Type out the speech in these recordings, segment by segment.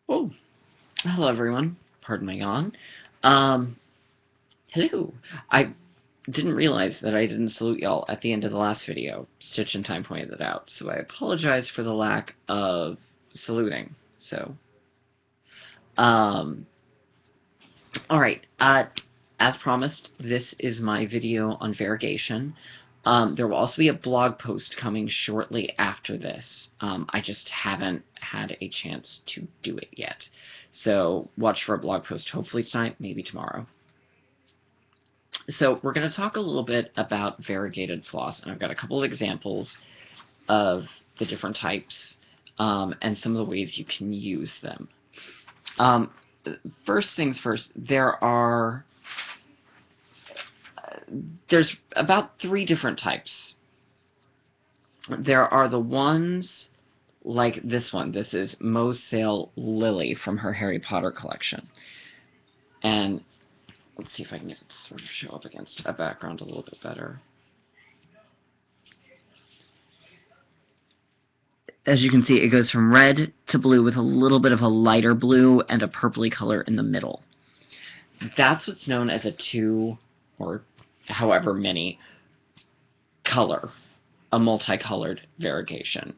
Oh, hello everyone. Pardon my yawn. Hello. I didn't realize that I didn't salute y'all at the end of the last video. Stitch in Time pointed that out, so I apologize for the lack of saluting. So, um, alright, as promised, this is my video on variegation. There will also be a blog post coming shortly after this. I just haven't had a chance to do it yet. So watch for a blog post hopefully tonight, maybe tomorrow. So we're going to talk a little bit about variegated floss, and I've got a couple of examples of the different types and some of the ways you can use them. First things first, there's about 3 different types. There are the ones like this one. This is Moe's Sail Lily from her Harry Potter collection. And let's see if I can get it to sort of show up against a background a little bit better. As you can see, it goes from red to blue with a little bit of a lighter blue and a purpley color in the middle. That's what's known as a 2 or however many color, a multicolored variegation.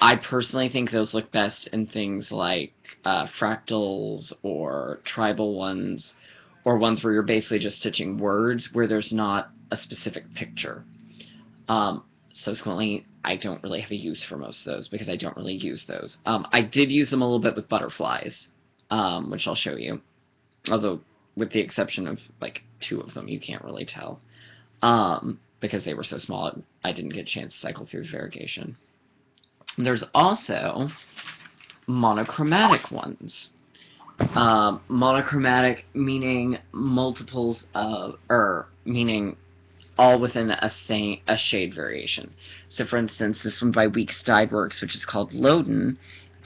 I personally think those look best in things like fractals or tribal ones, or ones where you're basically just stitching words where there's not a specific picture. Subsequently, I don't really have a use for most of those because I don't really use those. I did use them a little bit with butterflies, which I'll show you. Although, with the exception of like 2 of them, you can't really tell. Because they were so small, I didn't get a chance to cycle through the variegation. There's also monochromatic ones. Monochromatic meaning multiples of, meaning all within a shade variation. So for instance, this one by Weeks Dyed Works, which is called Loden,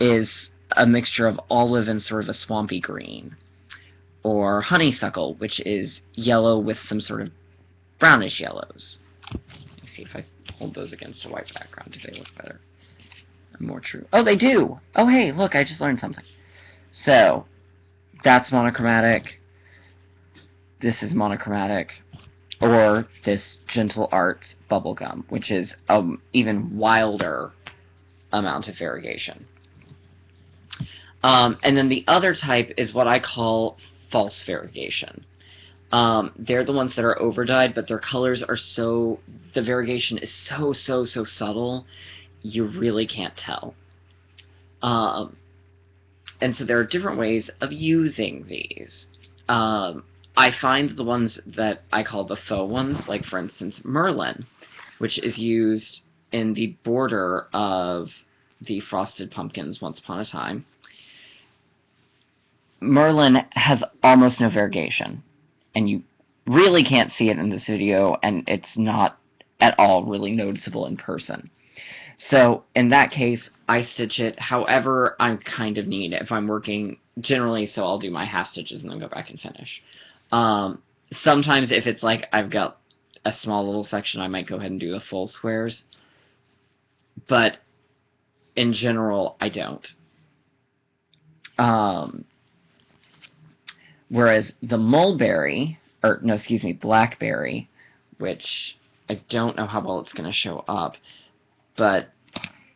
is a mixture of olive and sort of a swampy green. Or honeysuckle, which is yellow with some sort of brownish yellows. Let me see if I hold those against a white background. Do they look better? More true. Oh, they do! Oh, hey, look, I just learned something. So, that's monochromatic. This is monochromatic. Or this Gentle Arts bubblegum, which is an even wilder amount of variegation. And then the other type is what I call false variegation. They're the ones that are overdyed, but their colors are so, the variegation is so subtle, you really can't tell. And so there are different ways of using these. I find the ones that I call the faux ones, like for instance Merlin, which is used in the border of the Frosted Pumpkins Once Upon a Time. Merlin has almost no variegation, and you really can't see it in this video, and it's not at all really noticeable in person. So in that case, I stitch it however I kind of need. If I'm working generally, so I'll do my half stitches and then go back and finish. Sometimes if it's like I've got a small little section, I might go ahead and do the full squares. But in general, I don't. Whereas the mulberry, or no, excuse me, blackberry, which I don't know how well it's going to show up, but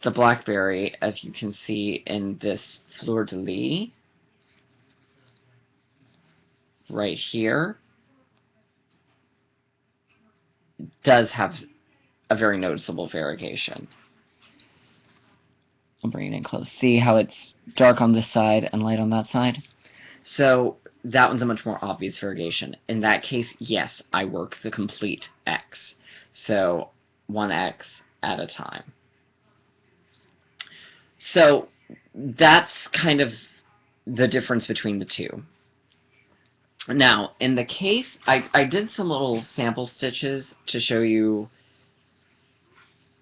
the blackberry, as you can see in this fleur-de-lis, right here, does have a very noticeable variegation. I'll bring it in close. See how it's dark on this side and light on that side? So that one's a much more obvious variegation. In that case, yes, I work the complete X. So 1X at a time. So that's kind of the difference between the 2. Now, in the case, I did some little sample stitches to show you,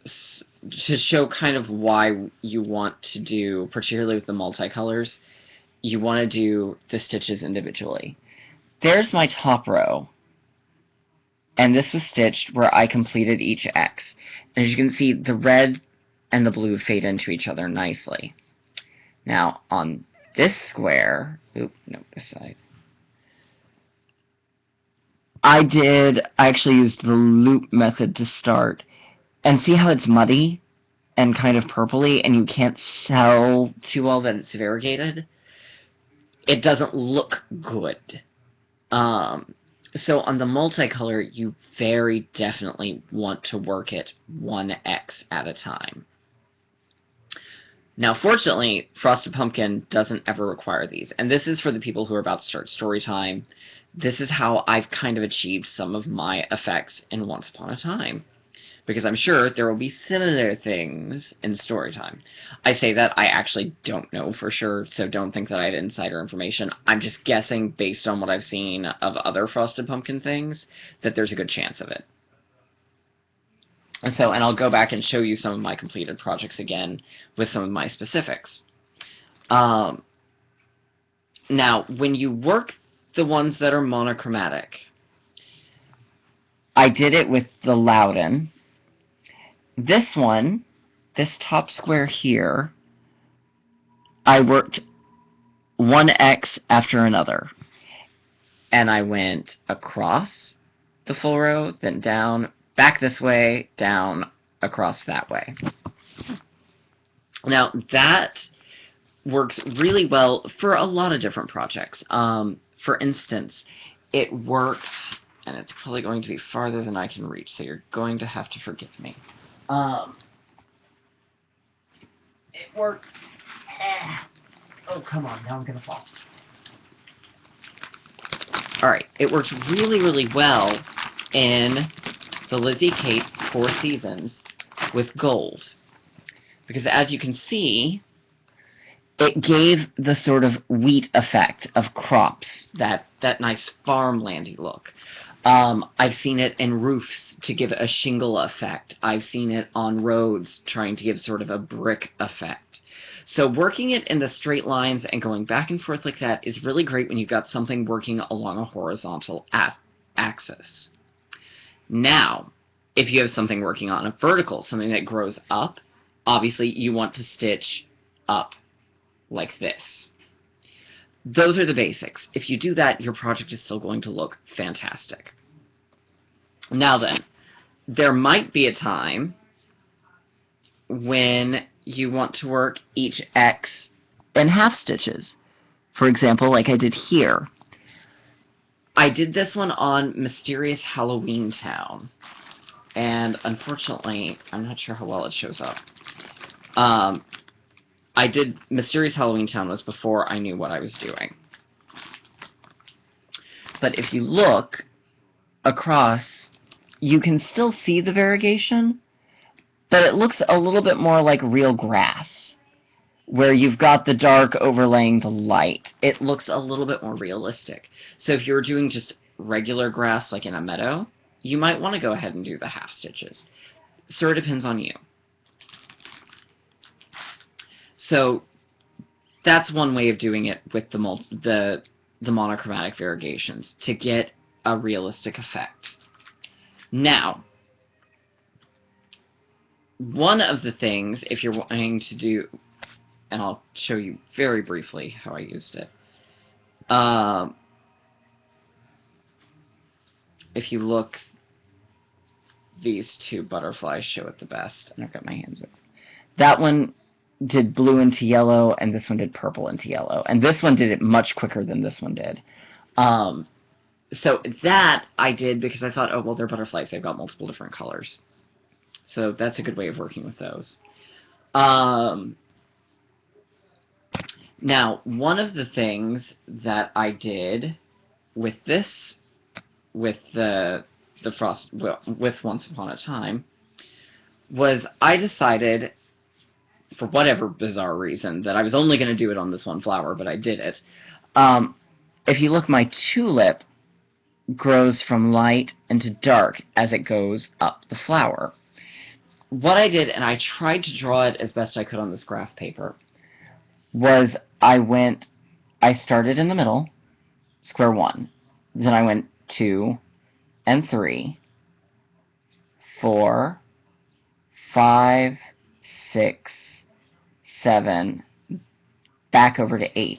to show kind of why you want to do, particularly with the multicolors, you want to do the stitches individually. There's my top row, and this was stitched where I completed each X. And as you can see, the red and the blue fade into each other nicely. Now, on this square, this side, I actually used the loop method to start, and see how it's muddy and kind of purpley, and you can't tell too well that it's variegated? It doesn't look good. So on the multicolor, you very definitely want to work it 1x at a time. Now, fortunately, Frosted Pumpkin doesn't ever require these, and this is for the people who are about to start story time. This is how I've kind of achieved some of my effects in Once Upon a Time, because I'm sure there will be similar things in story time. I say that, I actually don't know for sure, so don't think that I have insider information. I'm just guessing based on what I've seen of other Frosted Pumpkin things that there's a good chance of it. And I'll go back and show you some of my completed projects again with some of my specifics. Now, when you work the ones that are monochromatic, I did it with the Loudon. This one, this top square here, I worked 1x after another. And I went across the full row, then down, back this way, down, across that way. Now, that works really well for a lot of different projects. For instance, it works, and it's probably going to be farther than I can reach, so you're going to have to forgive me. It works. Oh, come on, now I'm going to fall. Alright, it works really, really well in the Lizzie Kate Four Seasons with gold. Because as you can see, it gave the sort of wheat effect of crops, that nice farmlandy look. I've seen it in roofs to give a shingle effect. I've seen it on roads trying to give sort of a brick effect. So working it in the straight lines and going back and forth like that is really great when you've got something working along a horizontal axis. Now, if you have something working on a vertical, something that grows up, obviously you want to stitch up like this. Those are the basics. If you do that, your project is still going to look fantastic. Now then, there might be a time when you want to work each X in half stitches. For example, like I did here. I did this one on Mysterious Halloween Town. And unfortunately, I'm not sure how well it shows up. I did Mysterious Halloween Town was before I knew what I was doing. But if you look across, you can still see the variegation, but it looks a little bit more like real grass, where you've got the dark overlaying the light. It looks a little bit more realistic. So if you're doing just regular grass like in a meadow, you might want to go ahead and do the half stitches. Sort of depends on you. So that's one way of doing it with the monochromatic variegations, to get a realistic effect. Now, one of the things, if you're wanting to do, and I'll show you very briefly how I used it. If you look, these two butterflies show it the best, and I've got my hands up. That one did blue into yellow, and this one did purple into yellow. And this one did it much quicker than this one did. So that I did because I thought, oh, well, they're butterflies. They've got multiple different colors. So that's a good way of working with those. Now, one of the things that I did with this, with the Frost, well, with Once Upon a Time, was I decided, for whatever bizarre reason, that I was only going to do it on this one flower, but I did it. If you look, my tulip grows from light into dark as it goes up the flower. What I did, and I tried to draw it as best I could on this graph paper, was I started in the middle, square one. Then I went 2 and 3, 4, 5, 6, 7, back over to 8.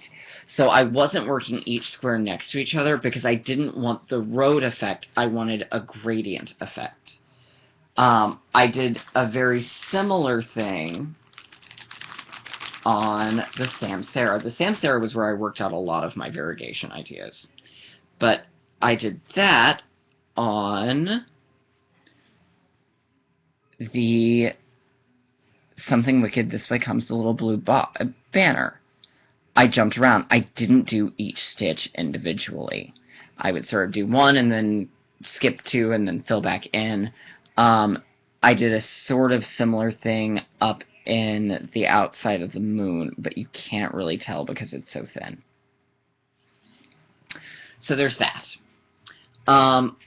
So I wasn't working each square next to each other because I didn't want the road effect. I wanted a gradient effect. I did a very similar thing on the Samsara. The Samsara was where I worked out a lot of my variegation ideas. But I did that on the Something Wicked This Way Comes, the little blue banner. I jumped around. I didn't do each stitch individually. I would sort of do one and then skip 2 and then fill back in. I did a sort of similar thing up in the outside of the moon, but you can't really tell because it's so thin. So there's that.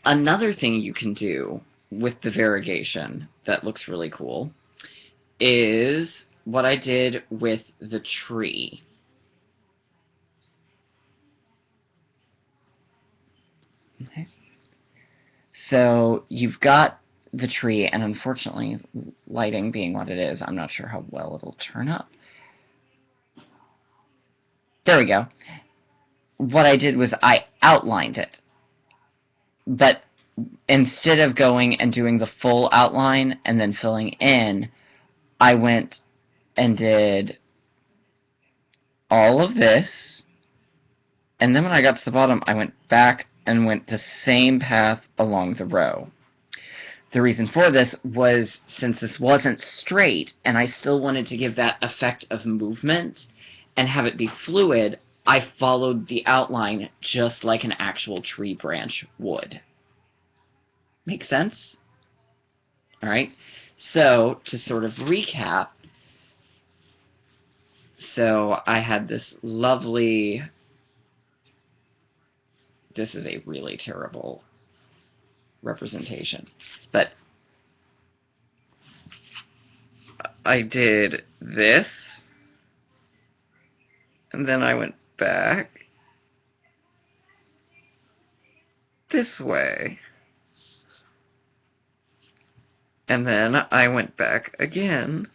Another thing you can do with the variegation that looks really cool is what I did with the tree. Okay. So you've got the tree, and unfortunately, lighting being what it is, I'm not sure how well it'll turn up. There we go. What I did was I outlined it. But instead of going and doing the full outline and then filling in, I went and did all of this, and then when I got to the bottom, I went back and went the same path along the row. The reason for this was, since this wasn't straight, and I still wanted to give that effect of movement and have it be fluid, I followed the outline just like an actual tree branch would. Make sense? Alright, so to sort of recap, so I had this lovely, this is a really terrible representation, but I did this, and then I went back this way, and then I went back again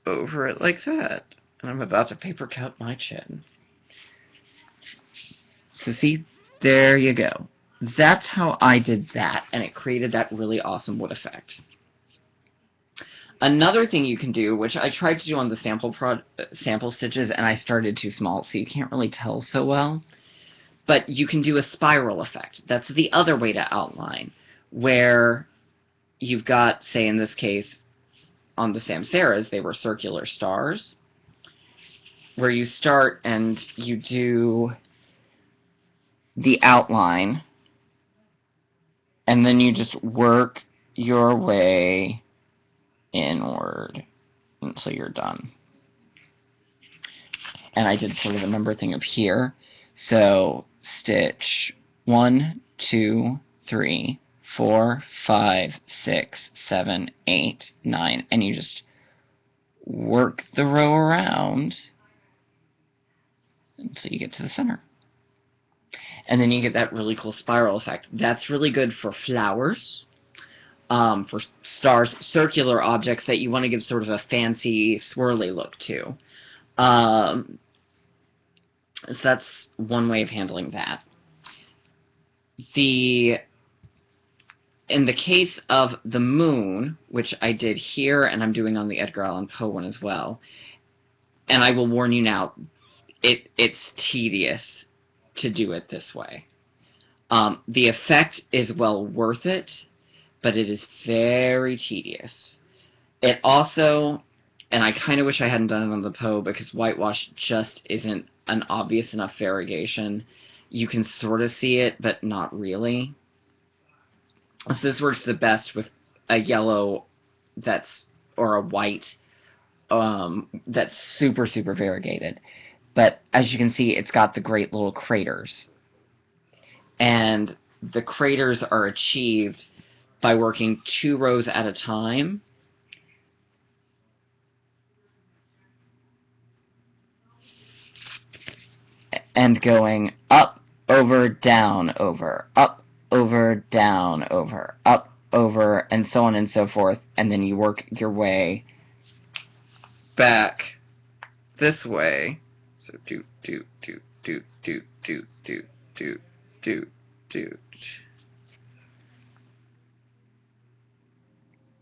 over it like that, and I'm about to paper cut my chin. So see, there you go. That's how I did that, and it created that really awesome wood effect. Another thing you can do, which I tried to do on the sample stitches, and I started too small, so you can't really tell so well, but you can do a spiral effect. That's the other way to outline, where you've got, say in this case, on the Samsaras, they were circular stars, where you start and you do the outline, and then you just work your way inward until you're done. And I did sort of a number thing up here. So stitch 1, 2, 3, 4, 5, 6, 7, 8, 9, and you just work the row around until you get to the center. And then you get that really cool spiral effect. That's really good for flowers, for stars, circular objects that you want to give sort of a fancy, swirly look to. So that's one way of handling that. In the case of the moon, which I did here, and I'm doing on the Edgar Allan Poe one as well, and I will warn you now, it's tedious to do it this way. The effect is well worth it, but it is very tedious. It also, and I kind of wish I hadn't done it on the Poe, because whitewash just isn't an obvious enough variegation. You can sort of see it, but not really. So this works the best with a yellow or a white that's super, super variegated. But as you can see, it's got the great little craters. And the craters are achieved by working 2 rows at a time. And going up, over, down, over, up, over, down, over, up, over, and so on and so forth. And then you work your way back this way. So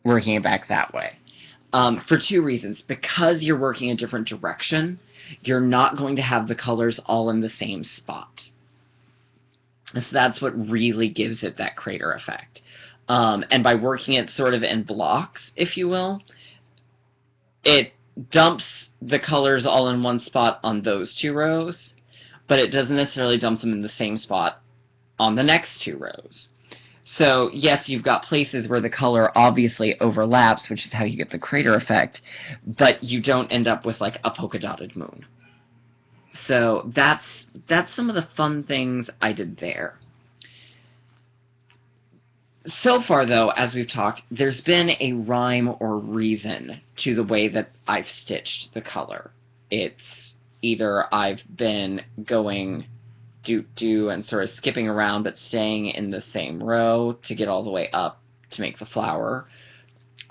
working it back that way. For two reasons. Because you're working a different direction, you're not going to have the colors all in the same spot. So that's what really gives it that crater effect. And by working it sort of in blocks, if you will, it dumps the colors all in one spot on those two rows, but it doesn't necessarily dump them in the same spot on the next two rows. So, yes, you've got places where the color obviously overlaps, which is how you get the crater effect, but you don't end up with, like, a polka-dotted moon. So that's some of the fun things I did there. So far, though, as we've talked, there's been a rhyme or reason to the way that I've stitched the color. It's either I've been going do and sort of skipping around but staying in the same row to get all the way up to make the flower,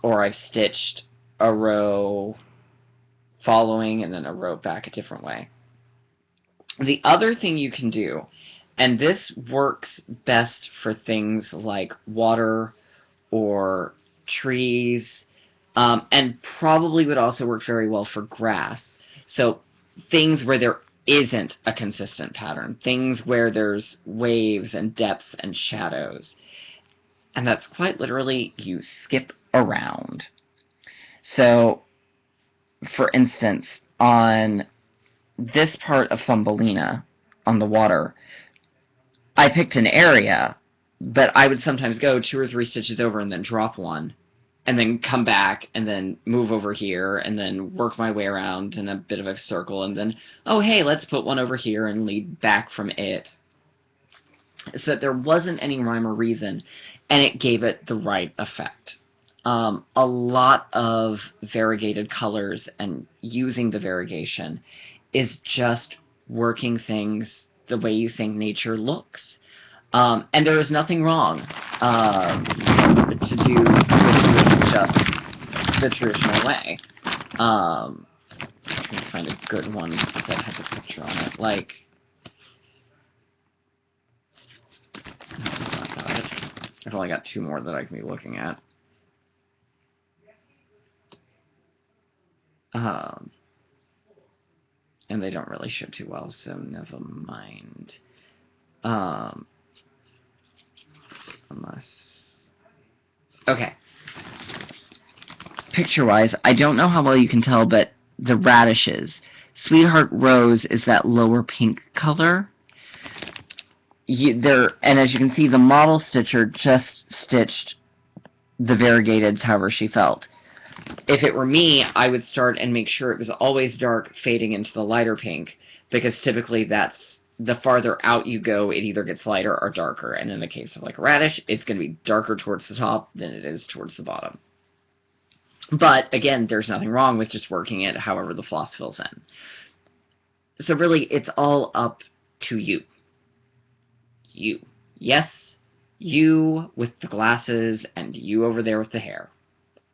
or I've stitched a row following and then a row back a different way. The other thing you can do, and this works best for things like water or trees, and probably would also work very well for grass. So things where there isn't a consistent pattern, things where there's waves and depths and shadows. And that's quite literally you skip around. So, for instance, on this part of Thumbelina, on the water, I picked an area, but I would sometimes go 2 or 3 stitches over and then drop one, and then come back, and then move over here, and then work my way around in a bit of a circle, and then, oh hey, let's put one over here and lead back from it. So that there wasn't any rhyme or reason, and it gave it the right effect. A lot of variegated colors and using the variegation is just working things the way you think nature looks. And there is nothing wrong to do it just the traditional way. I'm trying to find a good one that has a picture on it. Like, no, that's not got it. I've only got 2 more that I can be looking at. And they don't really show too well, so never mind. Unless... Okay. Picture-wise, I don't know how well you can tell, but the radishes. Sweetheart Rose is that lower pink color. And as you can see, the model stitcher just stitched the variegateds however she felt. If it were me, I would start and make sure it was always dark, fading into the lighter pink, because typically that's the farther out you go, it either gets lighter or darker. And in the case of like a radish, it's going to be darker towards the top than it is towards the bottom. But again, there's nothing wrong with just working it however the floss fills in. So really, it's all up to you. You. Yes, you with the glasses and you over there with the hair.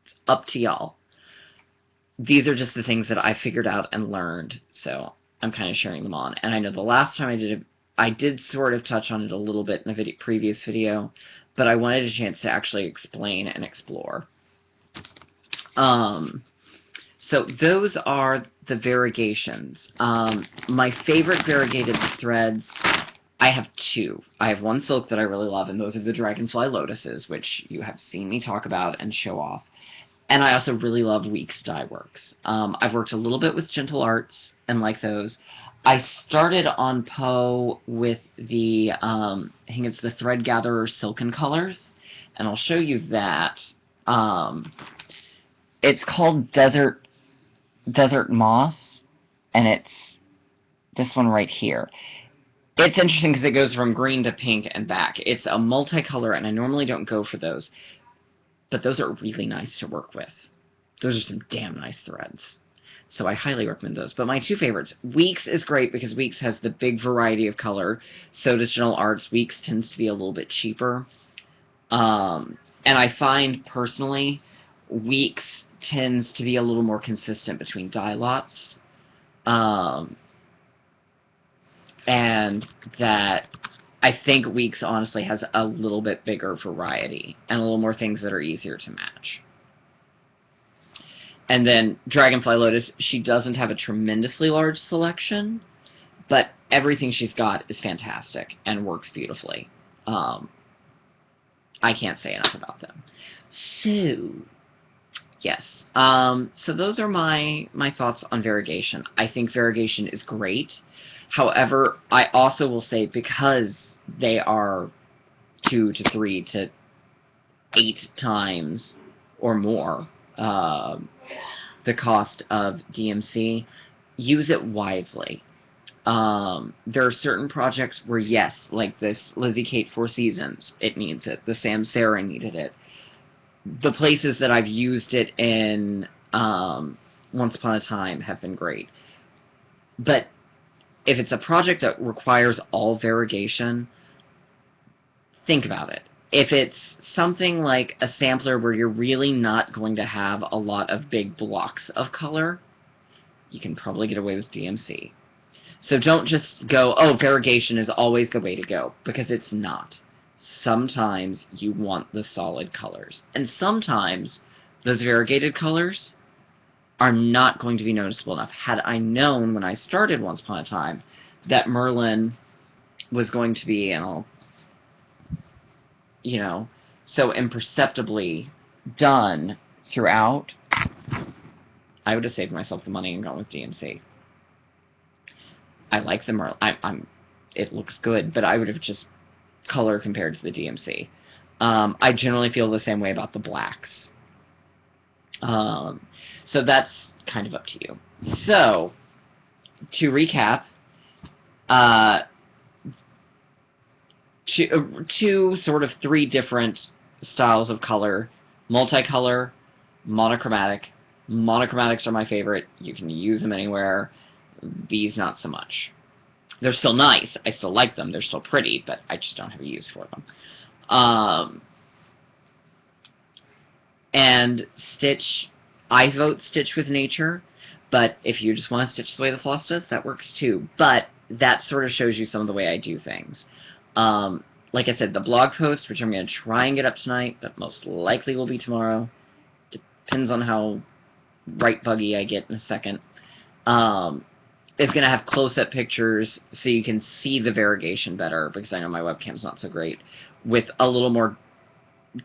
It's up to y'all. These are just the things that I figured out and learned, so I'm kind of sharing them on. And I know the last time I did it, I did sort of touch on it a little bit in a previous video, but I wanted a chance to actually explain and explore. So those are the variegations. My favorite variegated threads, I have 2. I have one silk that I really love, and those are the Dragonfly Lotuses, which you have seen me talk about and show off. And I also really love Weeks Dye Works. I've worked a little bit with Gentle Arts and like those. I started on Poe with the, I think it's the Thread Gatherer Silken Colors, and I'll show you that. It's called Desert Moss, and it's this one right here. It's interesting because it goes from green to pink and back. It's a multicolor, and I normally don't go for those, but those are really nice to work with. Those are some damn nice threads. So I highly recommend those. But my 2 favorites, Weeks is great because Weeks has the big variety of color. So does Gentle Arts. Weeks tends to be a little bit cheaper. And I find, personally, Weeks tends to be a little more consistent between dye lots. And that I think Weeks honestly has a little bit bigger variety and a little more things that are easier to match. And then Dragonfly Lotus, she doesn't have a tremendously large selection, but everything she's got is fantastic and works beautifully. I can't say enough about them. So, yes. So those are my thoughts on Variegation. I think Variegation is great. However, I also will say, because they are 2 to 3 to 8 times or more the cost of DMC, use it wisely. There are certain projects where, yes, like this Lizzie Kate Four Seasons, it needs it. The Sam Sarah needed it. The places that I've used it in Once Upon a Time have been great. But if it's a project that requires all variegation, think about it. If it's something like a sampler where you're really not going to have a lot of big blocks of color, you can probably get away with DMC. So don't just go, oh, variegation is always the way to go, because it's not. Sometimes you want the solid colors. And sometimes those variegated colors are not going to be noticeable enough. Had I known when I started Once Upon a Time that Merlin was going to be, and I'll, you know, so imperceptibly done throughout, I would have saved myself the money and gone with DMC. I like the Merlin. It looks good, but I would have just color compared to the DMC. I generally feel the same way about the blacks. So that's kind of up to you. So, to recap, two sort of 3 different styles of color: multicolor, monochromatic. Monochromatics are my favorite. You can use them anywhere. These, not so much. They're still nice. I still like them. They're still pretty, but I just don't have a use for them. And Stitch, I vote Stitch with Nature, but if you just want to stitch the way the floss does, that works too. But that sort of shows you some of the way I do things. Like I said, the blog post, which I'm going to try and get up tonight, but most likely will be tomorrow. Depends on how right buggy I get in a second. Is going to have close-up pictures so you can see the variegation better, because I know my webcam's not so great, with a little more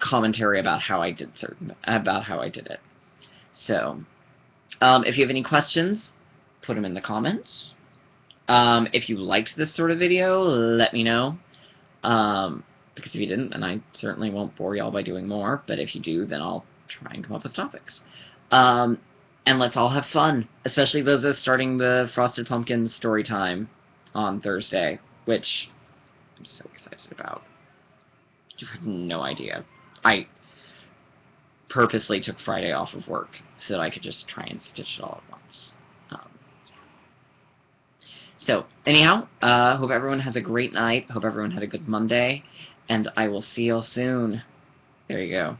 commentary about how I did it. So, if you have any questions, put them in the comments. If you liked this sort of video, let me know. Because if you didn't, then I certainly won't bore y'all by doing more. But if you do, then I'll try and come up with topics. And let's all have fun, especially those that are starting the Frosted Pumpkin story time on Thursday, which I'm so excited about. You have no idea. I purposely took Friday off of work so that I could just try and stitch it all at once. So, anyhow, hope everyone has a great night. Hope everyone had a good Monday. And I will see y'all soon. There you go.